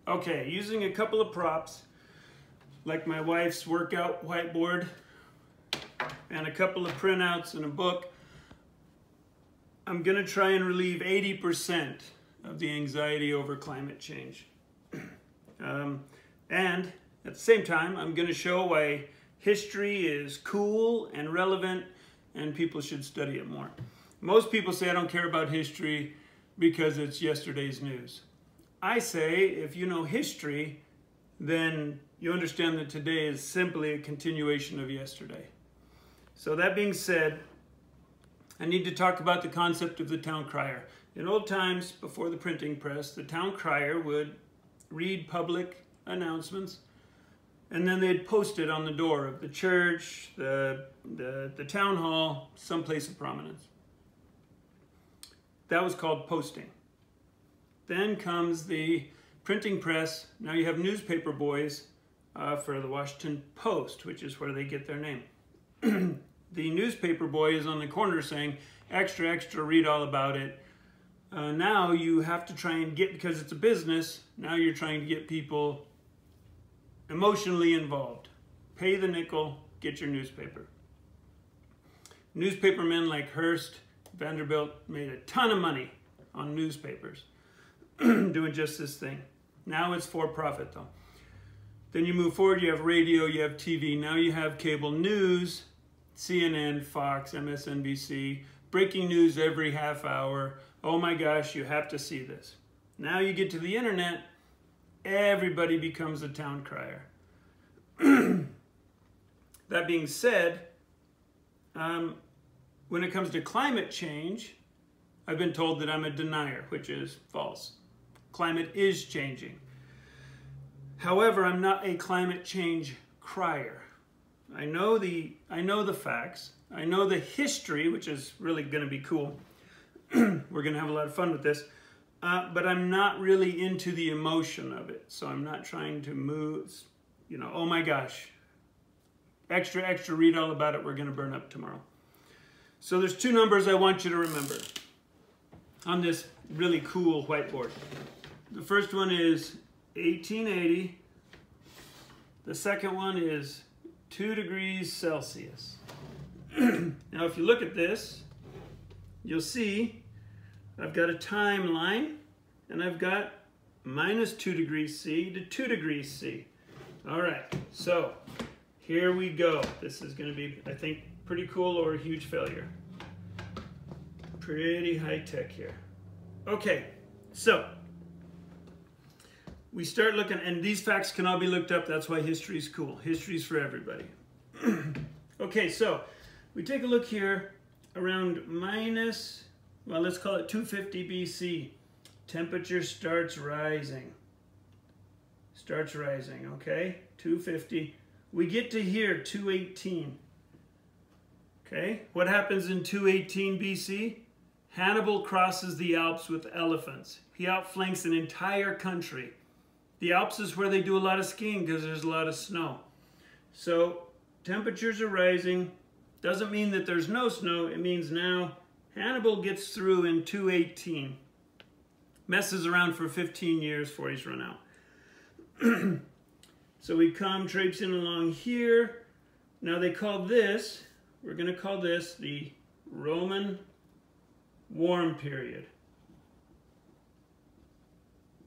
Okay, using a couple of props, like my wife's workout whiteboard and a couple of printouts and a book, I'm going to try and relieve 80% of the anxiety over climate change. And at the same time, I'm going to show why history is cool and relevant and people should study it more. Most people say I don't care about history because it's yesterday's news. I say if you know history, then you understand that today is simply a continuation of yesterday. So that being said, I need to talk about the concept of the town crier. In old times, before the printing press, the town crier would read public announcements and then they'd post it on the door of the church, the town hall, some place of prominence. That was called posting. Then comes the printing press. Now you have newspaper boys for the Washington Post, which is where they get their name. The newspaper boy is on the corner saying, extra, extra, read all about it. Now you have to try and get, because it's a business, now you're trying to get people emotionally involved. Pay the nickel, get your newspaper. Newspapermen like Hearst, Vanderbilt made a ton of money on newspapers doing just this thing. Now it's for profit though. Then you move forward, you have radio, you have TV. Now you have cable news, CNN, Fox, MSNBC, breaking news every half hour. Oh my gosh, you have to see this. Now you get to the internet, everybody becomes a town crier. That being said, when it comes to climate change, I've been told that I'm a denier, which is false. Climate is changing. However, I'm not a climate change crier. I know the facts. I know the history, which is really going to be cool. We're going to have a lot of fun with this. But I'm not really into the emotion of it. So I'm not trying to move, you know, oh my gosh, extra, extra, read all about it. We're going to burn up tomorrow. So there's two numbers I want you to remember on this really cool whiteboard. The first one is 1880. The second one is 2 degrees Celsius. Now, if you look at this, you'll see I've got a timeline and I've got minus 2 degrees C to 2 degrees C. All right, so here we go. This is going to be, I think, pretty cool or a huge failure. Pretty high tech here. Okay, so we start looking, and these facts can all be looked up. That's why history is cool. History is for everybody. Okay, so we take a look here around minus, well, let's call it 250 BC. Temperature starts rising. Starts rising, okay? 250. We get to here, 218. Okay, what happens in 218 BC? Hannibal crosses the Alps with elephants. He outflanks an entire country. The Alps is where they do a lot of skiing because there's a lot of snow. So temperatures are rising. Doesn't mean that there's no snow. It means now Hannibal gets through in 218. Messes around for 15 years before he's run out. So we come traipsing along here. Now they call this, we're going to call this the Roman warm period.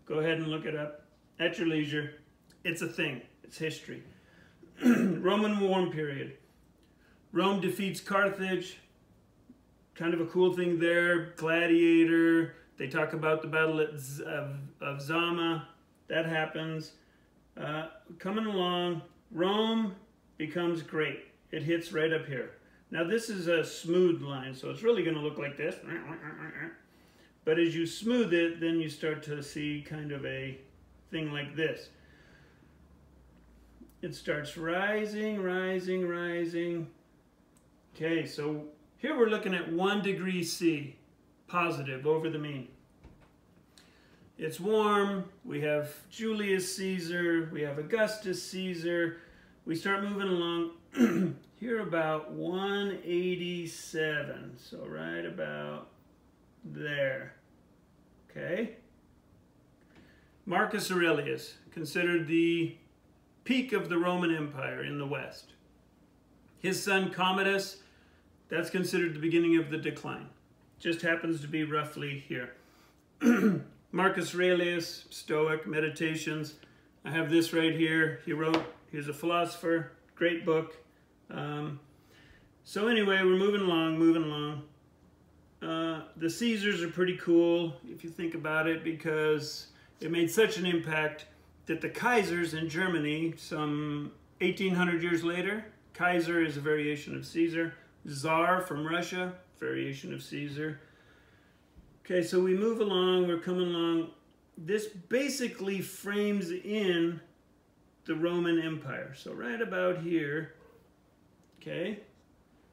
Go ahead and look it up at your leisure. It's a thing. It's history. Roman warm period. Rome defeats Carthage. Kind of a cool thing there. Gladiator. They talk about the battle of Zama. That happens. Coming along, Rome becomes great. It hits right up here. Now this is a smooth line, so it's really going to look like this. But as you smooth it, then you start to see kind of a thing like this. It starts rising, rising, rising. Okay, so here we're looking at 1 degree C, positive, over the mean. It's warm, we have Julius Caesar, we have Augustus Caesar. We start moving along here about 187, so right about there, okay? Marcus Aurelius, considered the peak of the Roman Empire in the West. His son Commodus, that's considered the beginning of the decline. Just happens to be roughly here. Marcus Aurelius, Stoic, Meditations. I have this right here. He wrote, he's a philosopher, great book. So anyway, we're moving along. The Caesars are pretty cool, if you think about it, because it made such an impact that the Kaisers in Germany, some 1800 years later, Kaiser is a variation of Caesar. Tsar from Russia, variation of Caesar. Okay, so we move along, we're coming along. This basically frames in the Roman Empire. So right about here, okay,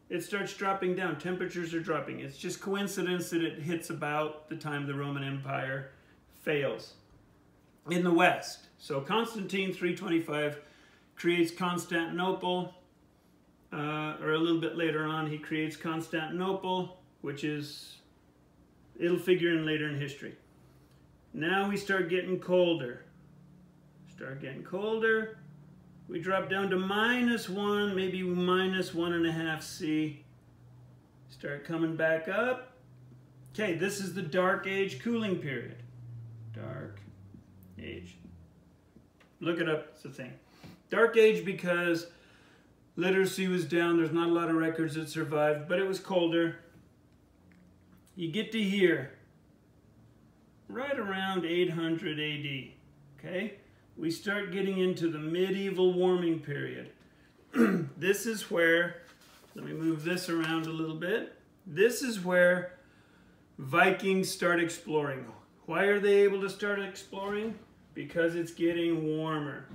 it starts dropping down. Temperatures are dropping. It's just coincidence that it hits about the time the Roman Empire fails in the West. So Constantine, 325, creates Constantinople, or a little bit later on, he creates Constantinople, which is, it'll figure in later in history. Now we start getting colder. We drop down to -1, maybe -1.5 C. Start coming back up. Okay, this is the Dark Age cooling period. Dark Age. Look it up, it's a thing. Dark Age because literacy was down, there's not a lot of records that survived, but it was colder. You get to here, right around 800 AD, okay? We start getting into the medieval warming period. This is where, let me move this around a little bit. This is where Vikings start exploring. Why are they able to start exploring? Because it's getting warmer.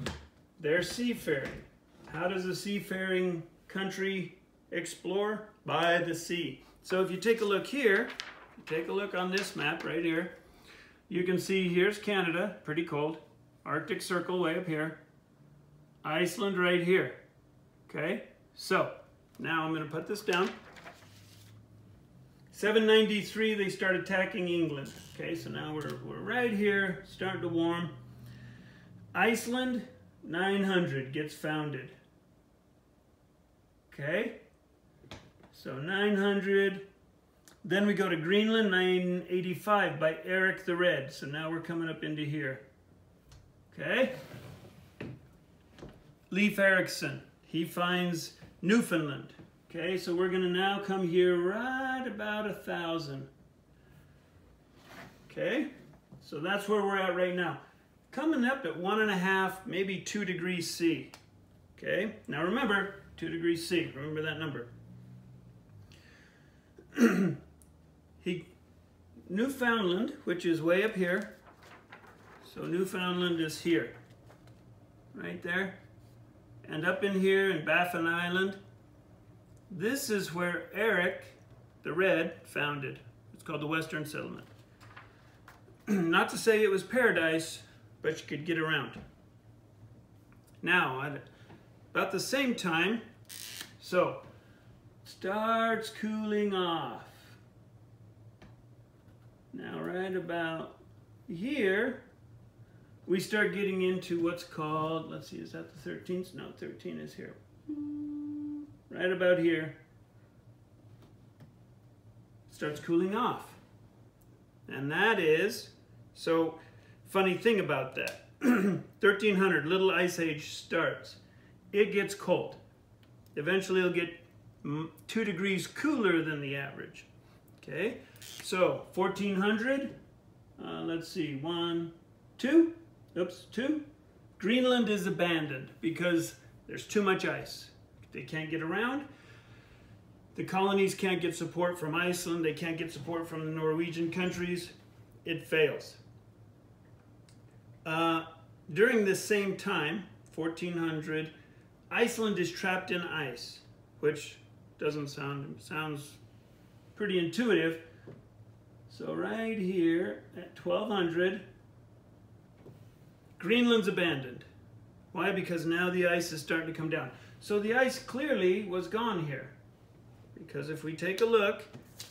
They're seafaring. How does a seafaring country explore? By the sea. So if you take a look here, take a look on this map right here, you can see here's Canada, pretty cold. Arctic Circle way up here. Iceland right here. Okay, so now I'm going to put this down. 793 they start attacking England. Okay, so now we're right here, starting to warm. Iceland, 900 gets founded. Okay, so 900. Then we go to Greenland, 985 by Eric the Red. So now we're coming up into here. Okay? Leif Erikson, he finds Newfoundland. Okay, so we're going to now come here right about 1,000. Okay, so that's where we're at right now. Coming up at 1.5, maybe 2 degrees C. Okay, now remember, 2 degrees C, remember that number. Newfoundland, which is way up here, so Newfoundland is here, right there, and up in here in Baffin Island, this is where Eric the Red founded. It's called the Western Settlement. Not to say it was paradise, but you could get around. Now, at about the same time, so starts cooling off. Now, right about here, we start getting into what's called, let's see, is that the 13th? No, 13 is here. Right about here, starts cooling off. And that is, so funny thing about that, 1300, Little Ice Age starts. It gets cold. Eventually it'll get 2 degrees cooler than the average. Okay, so 1400, let's see, 2, Greenland is abandoned because there's too much ice. They can't get around. The colonies can't get support from Iceland. They can't get support from the Norwegian countries. It fails. During this same time, 1400, Iceland is trapped in ice, which sounds pretty intuitive. So right here at 1200, Greenland's abandoned. Why? Because now the ice is starting to come down. So the ice clearly was gone here. Because if we take a look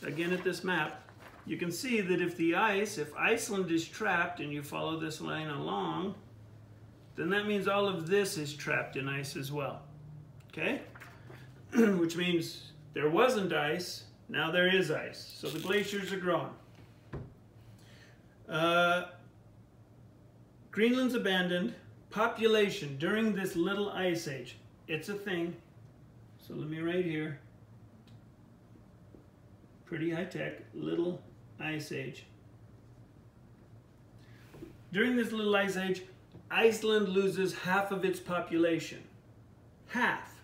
again at this map, you can see that if Iceland is trapped and you follow this line along, then that means all of this is trapped in ice as well. Okay? Which means there wasn't ice, now there is ice. So the glaciers are growing. Greenland's abandoned. Population during this little ice age. It's a thing. So let me write here. Pretty high tech, little ice age. During this little ice age, Iceland loses half of its population. Half.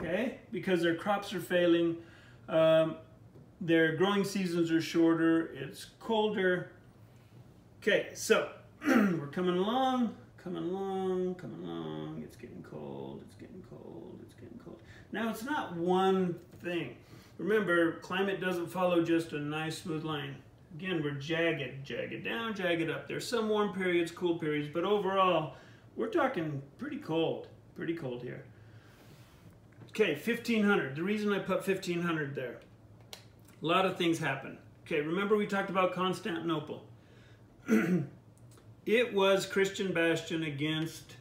Okay? Because their crops are failing, their growing seasons are shorter, it's colder. Okay, so we're coming along, it's getting cold, it's getting cold, it's getting cold. Now it's not one thing. Remember, climate doesn't follow just a nice smooth line. Again, we're jagged down, jagged up. There's some warm periods, cool periods, but overall, we're talking pretty cold here. Okay, 1500. The reason I put 1500 there, a lot of things happen. Okay, remember we talked about Constantinople. It was Christian bastion against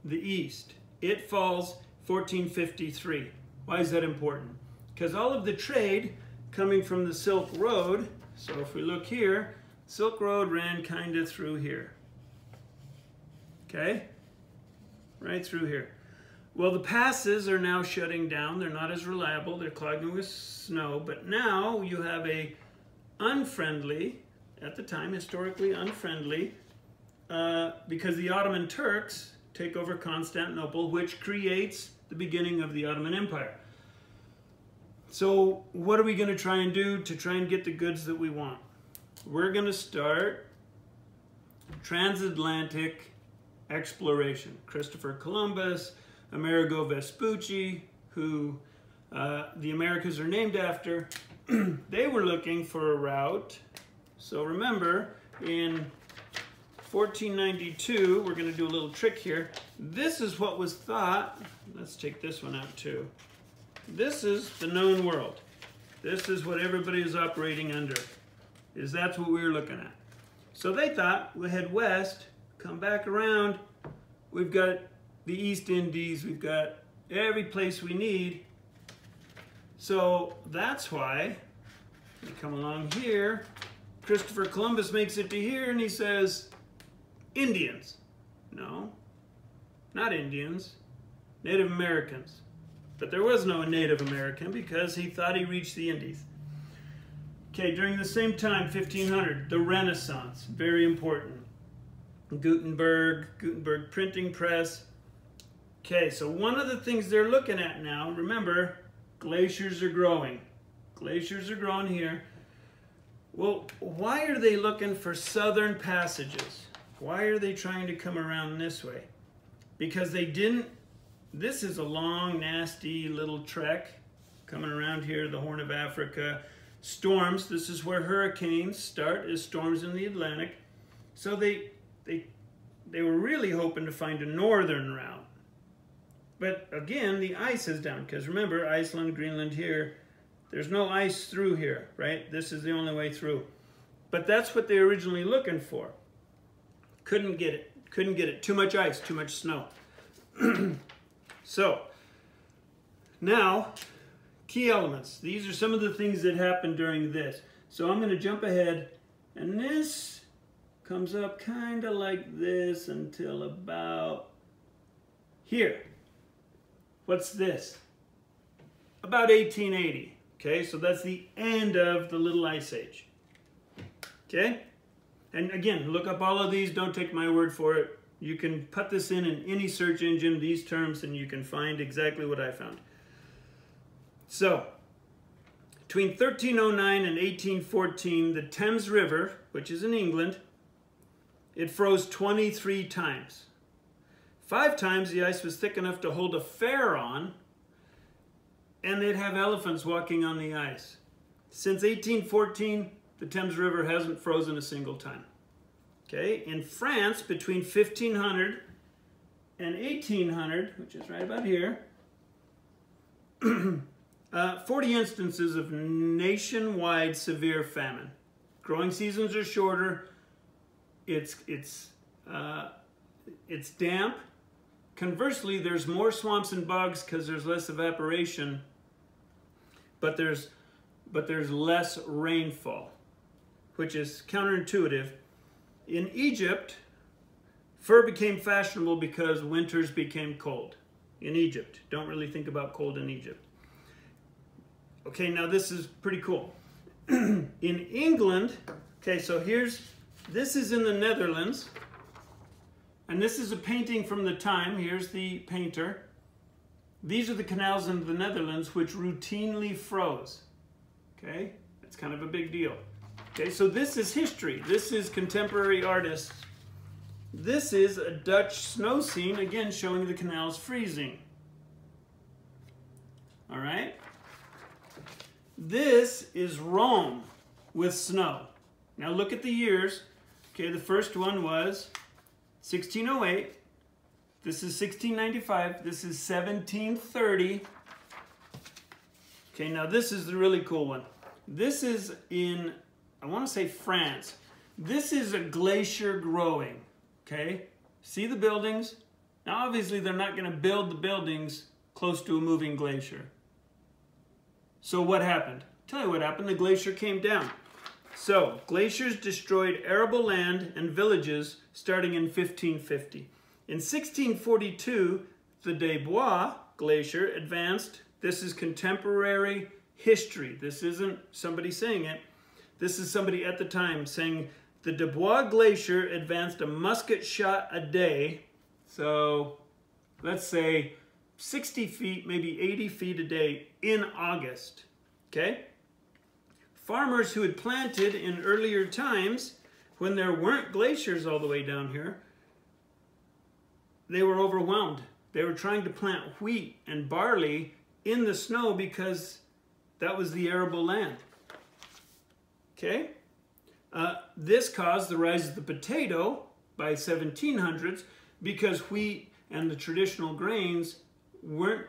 the East. It falls 1453. Why is that important? Because all of the trade coming from the Silk Road, so if we look here, Silk Road ran kind of through here. Okay? Right through here. Well, the passes are now shutting down. They're not as reliable. They're clogging with snow. But now you have a unfriendly, at the time, historically unfriendly, because the Ottoman Turks take over Constantinople, which creates the beginning of the Ottoman Empire. So what are we going to try and do to try and get the goods that we want? We're going to start transatlantic exploration. Christopher Columbus, Amerigo Vespucci, who the Americas are named after, they were looking for a route. So remember, in 1492, we're going to do a little trick here. This is what was thought. Let's take this one out too. This is the known world. This is what everybody is operating under. That's what we were looking at. So they thought we'll head west, come back around. We've got the East Indies. We've got every place we need. So that's why we come along here. Christopher Columbus makes it to here and he says, Indians. No, not Indians, Native Americans. But there was no Native American because he thought he reached the Indies. Okay, during the same time, 1500, the Renaissance, very important. Gutenberg printing press. Okay, so one of the things they're looking at now, remember, glaciers are growing. Glaciers are growing here. Well, why are they looking for southern passages? Why are they trying to come around this way? Because they didn't. This is a long, nasty little trek coming around here, the Horn of Africa. Storms, this is where hurricanes start, as storms in the Atlantic. So they were really hoping to find a northern route. But again, the ice is down, because remember, Iceland, Greenland here, there's no ice through here, right? This is the only way through. But that's what they were originally looking for. Couldn't get it. Couldn't get it. Too much ice, too much snow. So, now, key elements. These are some of the things that happened during this. So I'm going to jump ahead, and this comes up kind of like this until about here. What's this? About 1880. Okay, so that's the end of the Little Ice Age. Okay? And again, look up all of these. Don't take my word for it. You can put this in any search engine, these terms, and you can find exactly what I found. So, between 1309 and 1814, the Thames River, which is in England, it froze 23 times. 5 times the ice was thick enough to hold a fair on, and they'd have elephants walking on the ice. Since 1814, the Thames River hasn't frozen a single time. Okay, in France, between 1500 and 1800, which is right about here, 40 instances of nationwide severe famine. Growing seasons are shorter. It's damp. Conversely, there's more swamps and bogs because there's less evaporation, but there's less rainfall, which is counterintuitive. In Egypt, fur became fashionable because winters became cold. In Egypt, don't really think about cold in Egypt. Okay, now this is pretty cool. In England, okay, so this is in the Netherlands, and this is a painting from the time. Here's the painter. These are the canals in the Netherlands which routinely froze. Okay, that's kind of a big deal. Okay, so this is history. This is contemporary artists. This is a Dutch snow scene, again showing the canals freezing. All right. This is Rome with snow. Now look at the years. Okay, the first one was 1608. This is 1695. This is 1730. Okay, now this is the really cool one. This is in, I want to say France. This is a glacier growing. Okay, see the buildings? Now obviously they're not going to build the buildings close to a moving glacier. So what happened? Tell you what happened, the glacier came down. So glaciers destroyed arable land and villages starting in 1550. In 1642, the Des Bois Glacier advanced. This is contemporary history. This isn't somebody saying it. This is somebody at the time saying the Des Bois Glacier advanced a musket shot a day. So let's say 60 feet, maybe 80 feet a day in August. Okay? Farmers who had planted in earlier times, when there weren't glaciers all the way down here, they were overwhelmed. They were trying to plant wheat and barley in the snow because that was the arable land. Okay? This caused the rise of the potato by 1700s because wheat and the traditional grains weren't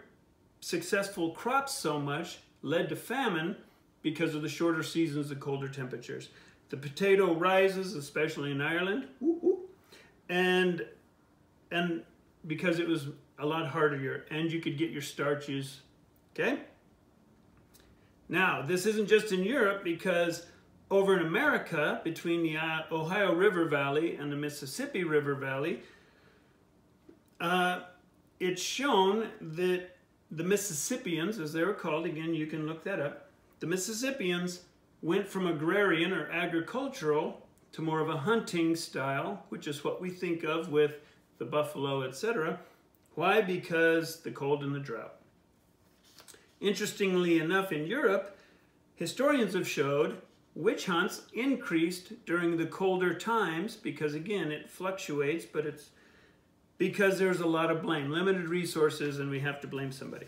successful crops so much, led to famine because of the shorter seasons, the colder temperatures. The potato rises, especially in Ireland, and because it was a lot harder, and you could get your starches, okay? Now, this isn't just in Europe, because over in America, between the Ohio River Valley and the Mississippi River Valley, it's shown that the Mississippians, as they were called, again, you can look that up, the Mississippians went from agrarian or agricultural to more of a hunting style, which is what we think of with the buffalo, etc. Why? Because the cold and the drought. Interestingly enough, in Europe, historians have showed witch hunts increased during the colder times because, again, it fluctuates, but it's because there's a lot of blame, limited resources, and we have to blame somebody.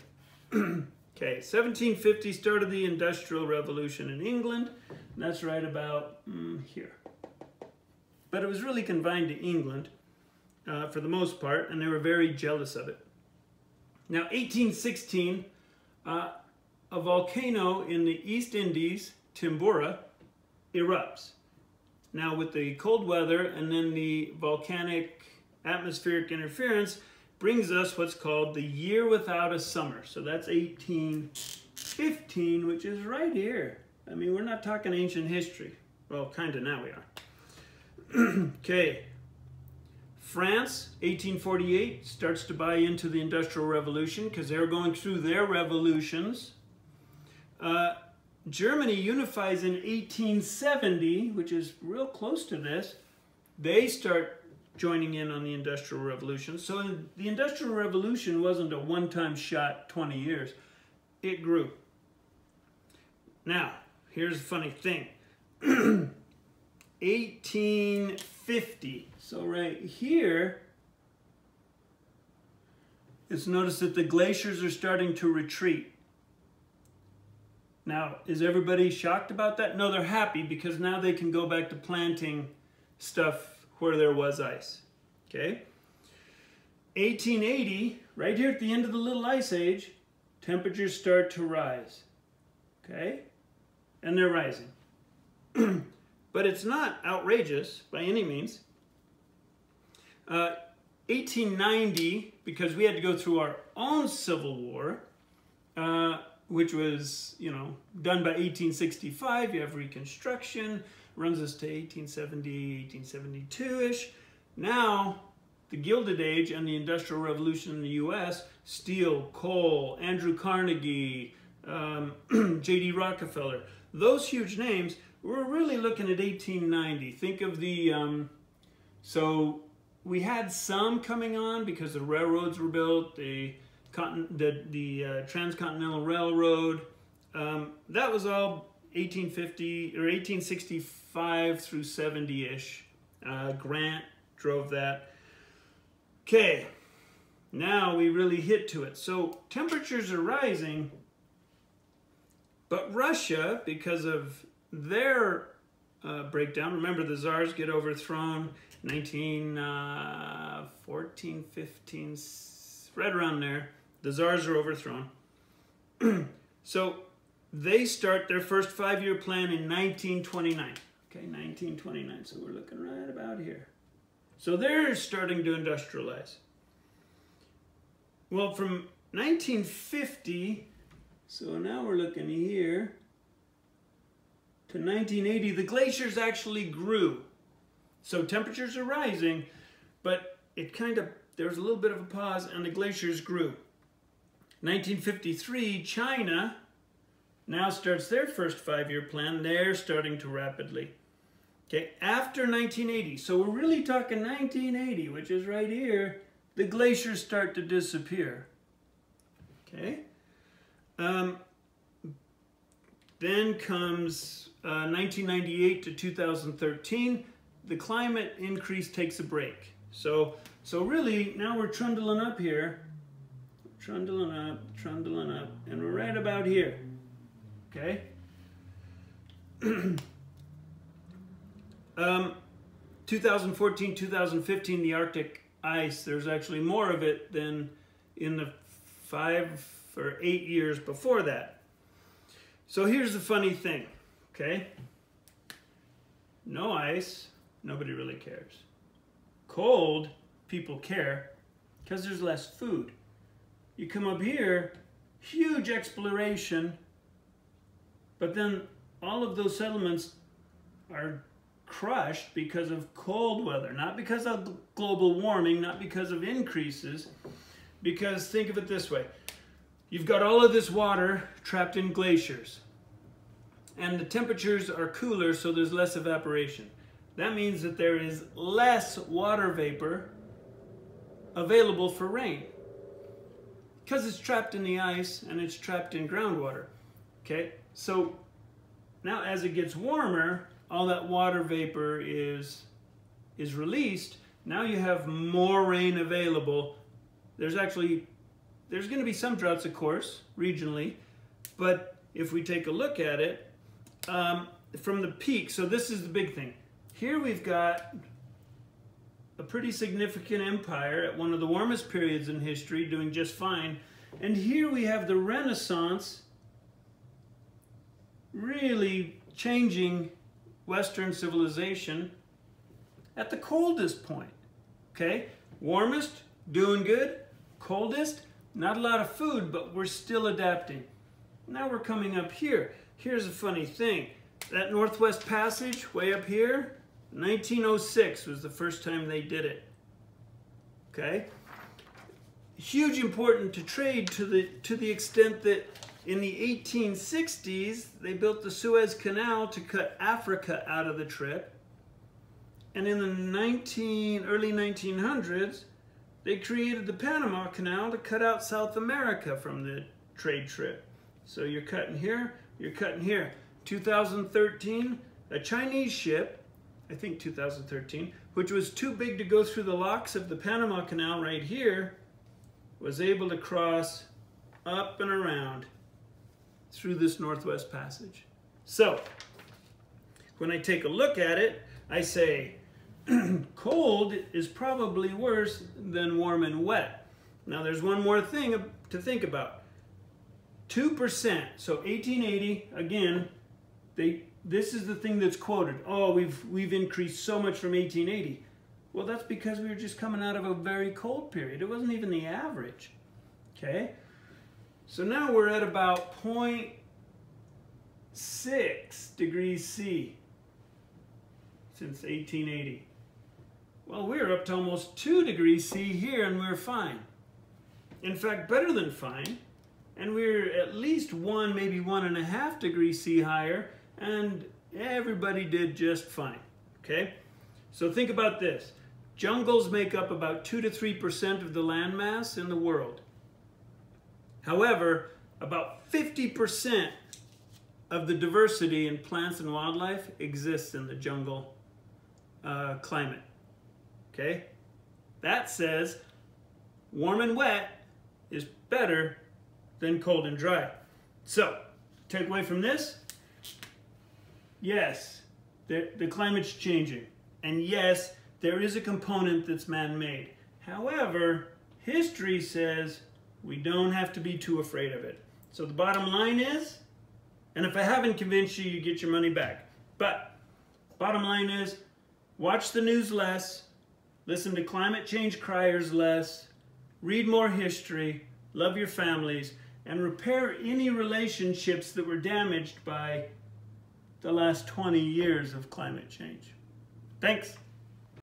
Okay, 1750 started the Industrial Revolution in England, and that's right about here. But it was really confined to England for the most part, and they were very jealous of it. Now, 1816, a volcano in the East Indies, Timbura, erupts. Now, with the cold weather and then the volcanic atmospheric interference, brings us what's called the year without a summer. So that's 1815, which is right here. I mean, we're not talking ancient history. Well, kind of now we are. Okay. France, 1848, starts to buy into the Industrial Revolution because they were going through their revolutions. Germany unifies in 1870, which is real close to this. They start joining in on the Industrial Revolution. So the Industrial Revolution wasn't a one-time shot, 20 years. It grew. Now, here's a funny thing. 1850. So right here, it's noticed that the glaciers are starting to retreat. Now, is everybody shocked about that? No, they're happy because now they can go back to planting stuff where there was ice. Okay? 1880, right here at the end of the Little Ice Age, temperatures start to rise. Okay? And they're rising. But it's not outrageous by any means. 1890, because we had to go through our own Civil War, which was, you know, done by 1865. You have Reconstruction, runs us to 1870, 1872-ish. Now, the Gilded Age and the Industrial Revolution in the U.S., steel, coal, Andrew Carnegie, J.D. Rockefeller, those huge names, we're really looking at 1890. Think of the, so we had some coming on because the railroads were built, the Transcontinental Railroad. That was all 1850 or 1865 through 70-ish. Grant drove that. Okay, now we really hit to it. So temperatures are rising, but Russia, because of their breakdown, remember the Tsars get overthrown 1914, 15, right around there. The Tsars are overthrown. So they start their first 5-year plan in 1929. Okay, 1929. So we're looking right about here. So they're starting to industrialize. Well, from 1950, so now we're looking here, to 1980, the glaciers actually grew. So temperatures are rising, but it kind of, there was a little bit of a pause and the glaciers grew. 1953, China now starts their first 5-year plan. They're starting to rapidly. Okay, after 1980, so we're really talking 1980, which is right here, the glaciers start to disappear. Okay. Then comes 1998 to 2013. The climate increase takes a break. So really, now we're trundling up here. Trundling up, and we're right about here. Okay? 2014, 2015, the Arctic ice, there's actually more of it than in the 5 or 8 years before that. So here's the funny thing, okay? No ice, nobody really cares. Cold, people care, because there's less food. You come up here, huge exploration, but then all of those settlements are crushed because of cold weather, not because of global warming, not because of increases, because think of it this way. You've got all of this water trapped in glaciers, and the temperatures are cooler, so there's less evaporation. That means that there is less water vapor available for rain, because it's trapped in the ice and it's trapped in groundwater. Okay, so now as it gets warmer, all that water vapor is released. Now you have more rain available. There's going to be some droughts, of course, regionally, but if we take a look at it, from the peak, so this is the big thing. Here we've got a pretty significant empire at one of the warmest periods in history, doing just fine. And here we have the Renaissance really changing Western civilization at the coldest point. Okay? Warmest, doing good. Coldest, not a lot of food, but we're still adapting. Now we're coming up here. Here's a funny thing. That Northwest Passage way up here, 1906 was the first time they did it. Okay? Huge important to trade to the extent that in the 1860s they built the Suez Canal to cut Africa out of the trip. And in the early 1900s they created the Panama Canal to cut out South America from the trade trip. So you're cutting here, you're cutting here. 2013, a Chinese ship, I think 2013, which was too big to go through the locks of the Panama Canal right here, was able to cross up and around through this Northwest Passage. So, when I take a look at it, I say, cold is probably worse than warm and wet. Now there's one more thing to think about. 2%. So 1880, again, this is the thing that's quoted. Oh, we've increased so much from 1880. Well, that's because we were just coming out of a very cold period. It wasn't even the average. Okay? So now we're at about 0.6 degrees C since 1880. Well, we're up to almost 2 degrees C here, and we're fine. In fact, better than fine. And we're at least 1, maybe 1.5 degrees C higher, and everybody did just fine. Okay? So think about this. Jungles make up about 2 to 3% of the land mass in the world. However, about 50% of the diversity in plants and wildlife exists in the jungle climate. Okay? That says warm and wet is better than cold and dry. So, takeaway from this, yes, the climate's changing. And yes, there is a component that's man-made. However, history says we don't have to be too afraid of it. So the bottom line is, and if I haven't convinced you, you get your money back. But bottom line is, watch the news less, listen to climate change criers less, read more history, love your families, and repair any relationships that were damaged by the last 20 years of climate change. Thanks.